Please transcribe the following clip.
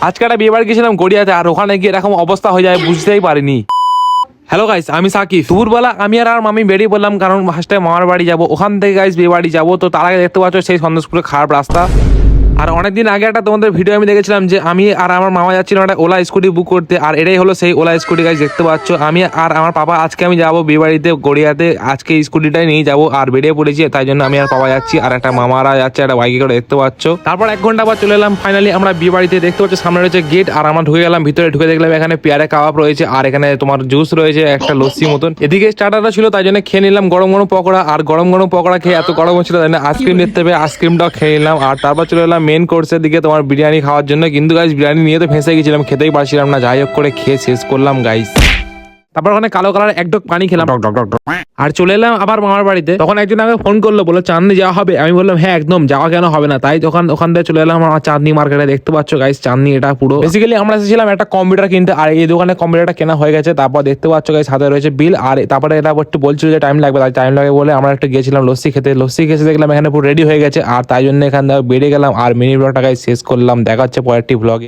আজকে একটা বিয়ে বাড়ি গেছিলাম গড়িয়াতে, আর ওখানে গিয়ে এরকম অবস্থা হয়ে যায় বুঝতেই পারিনি। হ্যালো গাইস, আমি সাকিব। দুপুরবেলা আমি আর মামি বেরিয়ে পড়লাম, কারণ ফার্স্টে মামার বাড়ি যাবো, ওখান থেকে গাইস বিয়ে বাড়ি যাবো। তো তার আগে দেখতে পাচ্ছ সেই সন্দেশপুরে খারাপ রাস্তা। আর অনেকদিন আগে একটা তোমাদের ভিডিও আমি দেখেছিলাম যে আমি আর আমার মামা যাচ্ছিলাম একটা ওলা স্কুটি বুক করতে, আর এটাই হলো সেই ওলা স্কুটি গাইস। দেখতে পাচ্ছ আমি আর আমার পাপা আজকে আমি যাবো বিয়ে বাড়িতে গড়িয়াতে, আজকে স্কুটিটাই নিয়ে যাবো আর বেরিয়ে পড়েছি। তাই জন্য আমি আর পাপা যাচ্ছি, আর একটা মামারা যাচ্ছে একটা বাইকে করে, দেখতে পাচ্ছ। তারপর 1 ঘন্টা পর চলে এলাম ফাইনালি আমরা বিয়ে বাড়িতে। দেখতে পাচ্ছ সামনে রয়েছে গেট, আর আমরা ঢুকে গেলাম ভিতরে। ঢুকে দেখলাম এখানে পেয়ারে কাবাব রয়েছে, আর এখানে তোমার জুস রয়েছে, একটা লস্যি মতন। এদিকে স্টার্টারটা ছিল, তাই জন্য খেয়ে নিলাম গরম গরম পকোড়া। আর গরম গরম পকোড়া খেয়ে এত গরম হচ্ছিল তাই না আইসক্রিম দেখতে পেয়ে আইসক্রিমটাও খেয়ে নিলাম। আর তারপর চলে এলাম মেন কোর্সের দিকে, তোমার বিরিয়ানি খাওয়ার জন্য। কিন্তু গাইস বিরিয়ানি নিয়ে তো ফেঁসে গেছিলাম, খেতেই পারছিলাম না। যাই হোক করে খেয়ে শেষ করলাম গাইস। তারপর ওখানে কালো কালার এক ঢোক পানি খেলাম আর চলে এলাম আবার মামার বাড়িতে। তখন একজন আমাকে ফোন করলো, বলে চাঁদনি যাওয়া হবে? আমি বললাম হ্যাঁ একদম, যাওয়া কেন হবে না। তাই ওখান থেকে চলে এলাম আমার চাঁদনি মার্কেটে। দেখতে পাচ্ছ গাইস চাঁদনি এটা পুরো। বেসিক্যালি আমরা এসেছিলাম একটা কম্পিউটার কিনতে, আর এই দোকানে কম্পিউটারটা কেনা হয়ে গেছে। তারপর দেখতে পাচ্ছ গাইস হাতে রয়েছে বিল। আর তারপরে এটা একটু বলছিল যে টাইম লাগবে, তাই টাইম লাগে বলে আমরা একটু গেছিলাম লস্যি খেতে। লস্যি খেতে দেখলাম এখানে পুরো রেডি হয়ে গেছে, আর তাই জন্য এখান থেকে বেরিয়ে গেলাম আর মিনি ব্লগটা গাইস শেষ করলাম। দেখা হচ্ছে পরেরটি ব্লগে।